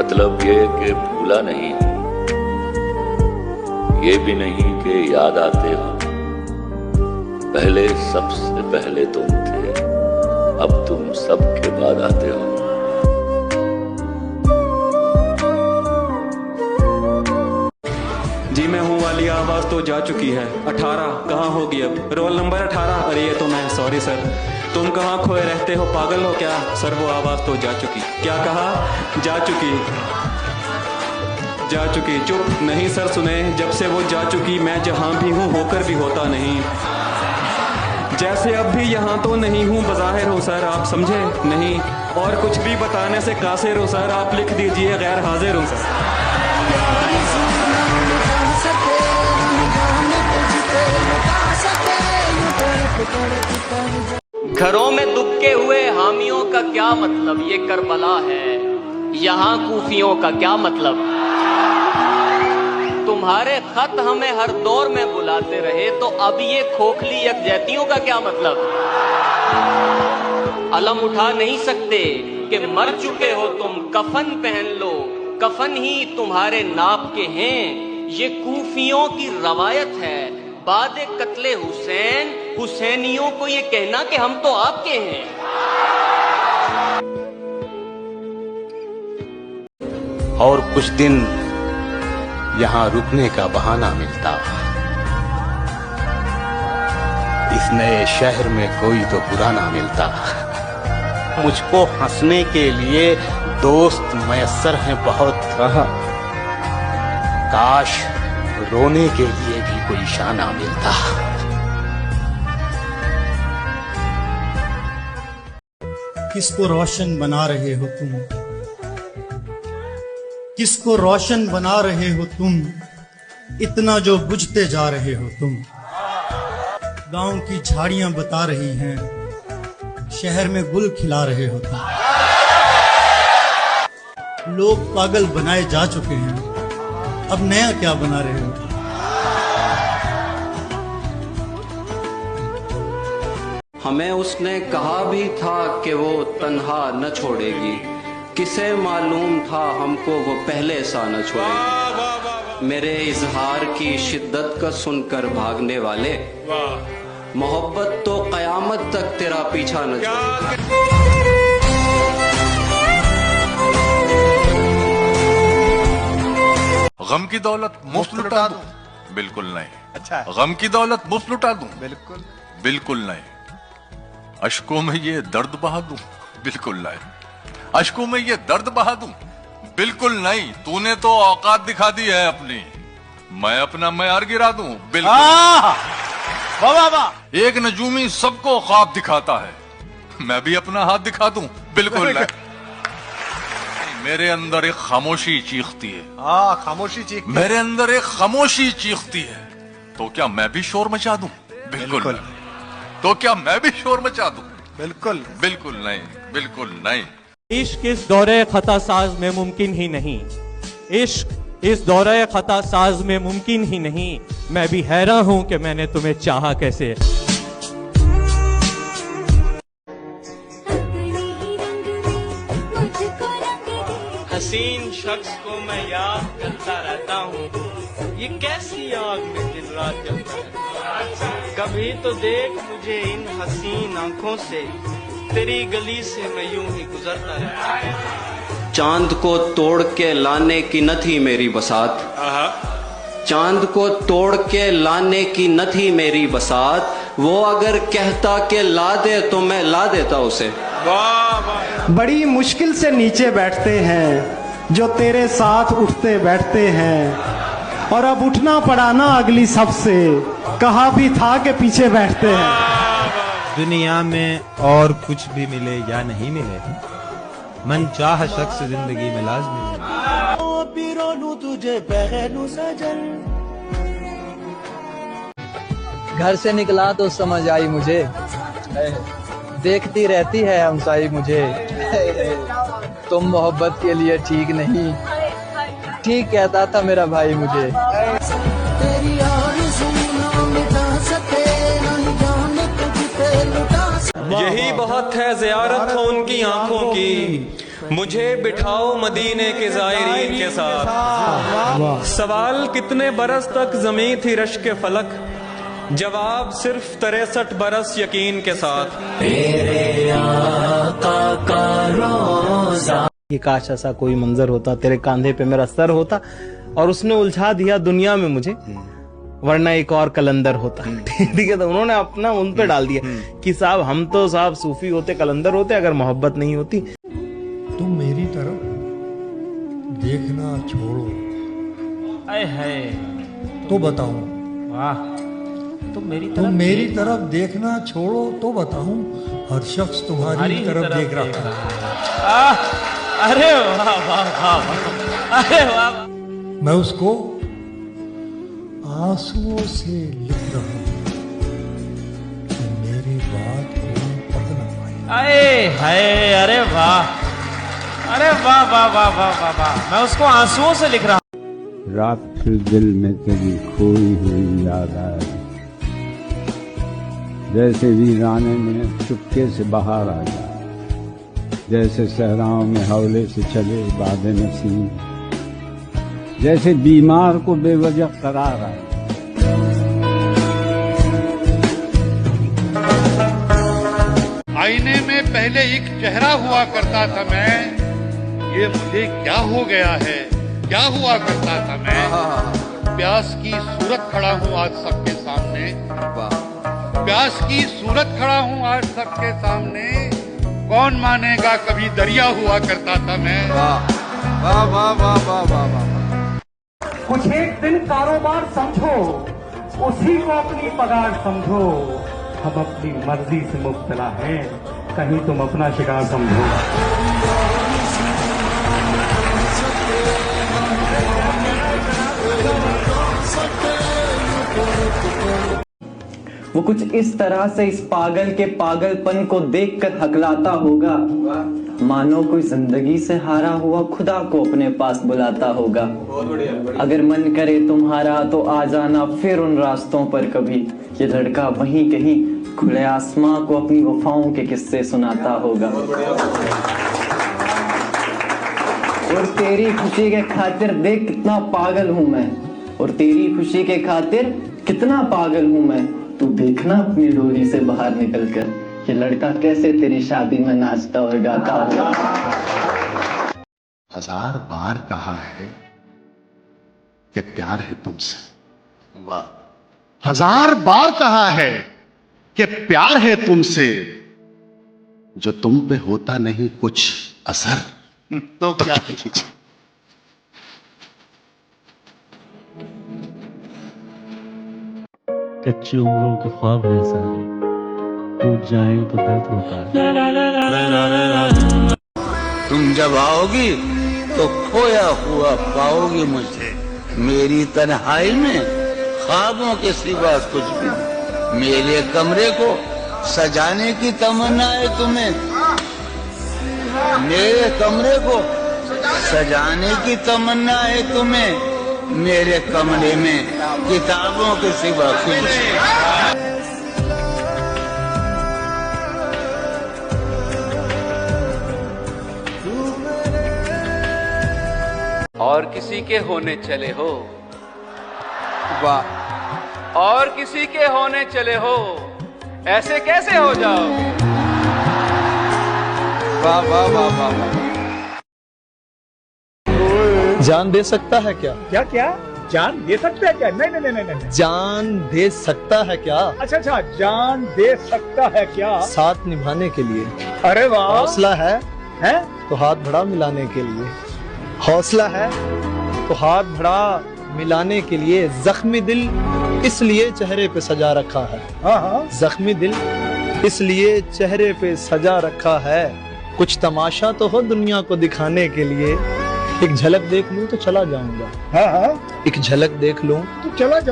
मतलब ये कि भूला नहीं हूं, ये भी नहीं कि याद आते हो। पहले सबसे पहले तुम थे, अब तुम सबके बाद आते हो। जी मैं हूँ वाली आवाज तो जा चुकी है। 18 कहाँ होगी अब? Roll number 18। अरे ये तो मैं, सॉरी सर। तुम कहाँ खोए रहते हो, पागल हो क्या? सर वो आवाज तो जा चुकी। क्या कहा? जा चुकी, जा चुकी। चुप नहीं सर, सुने। जब से वो जा चुकी मैं जहाँ भी हूँ होकर भी होता नहीं। जैसे अब भी यहाँ तो नहीं हूँ, बज़ाहिर हो सर, आप समझे नहीं। और कुछ भी बताने से कासिर हो सर, आप लिख दीजिए गैर हाजिर हूँ सर। घरों में दुबके हुए हामियों का क्या मतलब, ये करबला है। यहाँ कूफियों का क्या मतलब। तुम्हारे खत हमें हर दौर में बुलाते रहे, तो अब ये खोखली यकजहतियों का क्या मतलब। अलम उठा नहीं सकते कि मर चुके हो तुम, कफन पहन लो, कफन ही तुम्हारे नाप के हैं। ये कूफियों की रवायत है, बादे कत्ले हुसैन हुसैनियों को ये कहना कि हम तो आपके हैं। और कुछ दिन यहाँ रुकने का बहाना मिलता, इस नए शहर में कोई तो बुरा ना मिलता। मुझको हंसने के लिए दोस्त मयस्सर हैं बहुत, काश रोने के लिए भी कोई शाना मिलता। किसको रोशन बना रहे हो तुम, किसको रोशन बना रहे हो तुम, इतना जो बुझते जा रहे हो तुम। गांव की झाड़ियां बता रही हैं, शहर में गुल खिला रहे हो तुम। लोग पागल बनाए जा चुके हैं, अब नया क्या बना रहे हो। हमें उसने कहा भी था कि वो तन्हा न छोड़ेगी, किसे मालूम था हमको वो पहले सा न छोड़ेगी। मेरे इजहार की शिद्दत का सुनकर भागने वाले, मोहब्बत तो कयामत तक तेरा पीछा न छोड़ेगी। गम की दौलत मुफ्त लुटा दूं? बिल्कुल नहीं। अच्छा, गम की दौलत मुफ्त लुटा दूं? बिल्कुल बिल्कुल नहीं। अश्कों में ये दर्द बहा दूं? बिल्कुल नहीं। अश्कों में ये दर्द बहा दूं? बिल्कुल नहीं। तूने तो औकात दिखा दी है अपनी, मैं अपना मयार गिरा दूं? बिल्कुल। वाह वाह। एक नजूमी सबको ख्वाब दिखाता है, मैं भी अपना हाथ दिखा दूं? बिल्कुल नहीं। मेरे अंदर एक खामोशी चीखती है। खामोशी चीखती, मेरे अंदर एक खामोशी चीखती है, तो क्या मैं भी शोर मचा दूं? बिल्कुल। तो क्या मैं भी शोर मचा दूं? बिल्कुल बिल्कुल नहीं, बिल्कुल नहीं। इश्क इस दौरे खता साज में मुमकिन ही नहीं, इश्क इस दौरे खता साज में मुमकिन ही नहीं। मैं भी हैरान हूं कि मैंने तुम्हें चाहा कैसे। हसीन शख्स को मैं याद करता रहता हूँ, ये कैसी आग में दिन रात जलता है। कभी तो देख मुझे इन हसीन आंखों से, तेरी गली से मैं यूं ही गुजरता रहता हूँ। चांद को तोड़ के लाने की न थी मेरी बसात, चांद को तोड़ के लाने की न थी मेरी बसात। वो अगर कहता कि ला दे तो मैं ला देता उसे। बड़ी मुश्किल से नीचे बैठते हैं जो तेरे साथ उठते बैठते हैं, और अब उठना पड़ा ना अगली सबसे, कहा भी था कि पीछे बैठते हैं। दुनिया में और कुछ भी मिले या नहीं मिले, मन चाह शख्स जिंदगी में लाजमी है। तुझे बहनू सजन, घर से निकला तो समझ आई मुझे, देखती रहती है हमसाई मुझे। तुम मोहब्बत के लिए ठीक नहीं, ठीक कहता था मेरा भाई मुझे। यही बहुत है ज़ियारत हो उनकी आंखों की, मुझे बिठाओ मदीने के ज़ायरीन के साथ। सवाल कितने बरस तक ज़मीं थी रश के फलक, जवाब सिर्फ 63 बरस यकीन के साथ। तेरे आका का रोज़ा, कि काश ऐसा कोई मंजर होता, तेरे कांधे पे मेरा सर होता और उसने उलझा दिया दुनिया में मुझे, वरना एक और कलंदर होता। ठीक है, तो उन्होंने अपना उन पे डाल दिया कि साहब हम तो साहब सूफी होते, कलंदर होते अगर मोहब्बत नहीं होती। तुम मेरी तरफ देखना छोड़ो तो बताऊं, वाह, तुम मेरी तरफ देखना छोड़ो तो बताऊं, हर शख्स तुम्हारी तरफ देख रहा है। अरे वाह वाह वाह, अरे वाह। मैं उसको आंसुओं से लिख रहा हूं कि मेरी बात कोई पढ़ ना पाए। आए हाय, अरे वाह, अरे वाह वाह वाह वाह वाह वाह, मैं उसको आंसुओं से लिख रहा हूं। रात फिर दिल में तेरी खोई हुई याद आए, जैसे वीराने में चुपके से बाहर आ जाए, जैसे सहराओं में हौले से चले बादे नसीम, जैसे बीमार को बेवजह करार आए। आईने में पहले एक चेहरा हुआ करता था मैं, ये मुझे क्या हो गया है, क्या हुआ करता था मैं। प्यास की सूरत खड़ा हूँ आज सबके सामने, प्यास की सूरत खड़ा हूँ आज सबके सामने, कौन मानेगा कभी दरिया हुआ करता था मैं। वाह वाह वाह वाह वाह वाह। कुछ एक दिन कारोबार समझो, उसी को अपनी पगार समझो, हम अपनी मर्जी से मुब्तला हैं, कहीं तुम अपना शिकार समझो। वो कुछ इस तरह से इस पागल के पागलपन को देखकर हकलाता होगा, मानो कोई जिंदगी से हारा हुआ खुदा को अपने पास बुलाता होगा। अगर मन करे तुम्हारा तो आ जाना फिर उन रास्तों पर कभी, ये लड़का वहीं कहीं खुले आसमां को अपनी वफाओं के किस्से सुनाता होगा। और तेरी खुशी के खातिर देख कितना पागल हूं मैं, और तेरी खुशी के खातिर कितना पागल हूं मैं, तू देखना अपनी डोरी से बाहर निकलकर, ये लड़का कैसे तेरी शादी में नाचता और गाता होगा। 1000 बार कहा है कि प्यार है तुमसे, वाह। 1000 बार कहा है कि प्यार है तुमसे, जो तुम पे होता नहीं कुछ असर तो क्या कीजिए। कच्ची उम्रों के ख्वाब है सारे, टूट जाए तो दर्द होता है। तुम जब आओगी तो खोया हुआ पाओगी मुझे, मेरी तन्हाई में ख्वाबों के सिवा कुछ भी नहीं। मेरे कमरे को सजाने की तमन्ना है तुम्हें, मेरे कमरे को सजाने की तमन्ना है तुम्हें, मेरे कमरे में किताबों के सिवा कुछ। और किसी के होने चले हो, वाह, और किसी के होने चले हो, ऐसे कैसे हो जाओगे। वाह वाह वाह वाह वाह। जान दे सकता है क्या? क्या क्या जान दे सकता है क्या? नहीं नहीं नहीं नहीं, जान दे सकता है क्या? अच्छा अच्छा, जान दे सकता है क्या? साथ निभाने के लिए। अरे वाह। हौसला है तो हाथ बढ़ा मिलाने के लिए, हौसला है तो हाथ बढ़ा मिलाने के लिए, जख्मी दिल इसलिए चेहरे पे सजा रखा है। जख्मी दिल इसलिए चेहरे पे सजा रखा है, कुछ तमाशा तो हो दुनिया को दिखाने के लिए, एक झलक देख लूं तो चला जाऊंगा। एक झलक देख लूं तो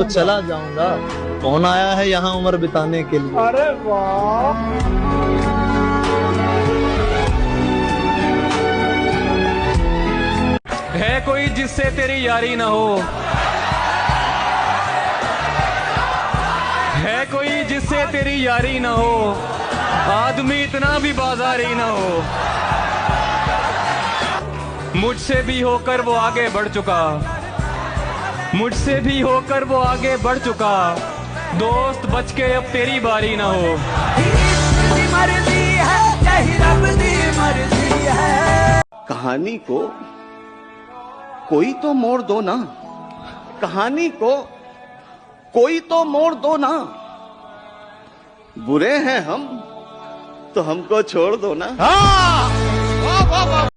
चला जाऊंगा। कौन आया है यहाँ उम्र बिताने के लिए? अरे वाह। है कोई जिससे तेरी यारी ना हो, है कोई जिससे तेरी यारी ना हो, आदमी इतना भी बाजारी ना हो, मुझसे भी होकर वो आगे बढ़ चुका, मुझसे भी होकर वो आगे बढ़ चुका। दोस्त बच के अब तेरी बारी ना हो। कहानी को कोई तो मोड़ दो ना, कहानी को कोई तो मोड़ दो ना। बुरे हैं हम तो हमको छोड़ दो ना। वाह वाह वाह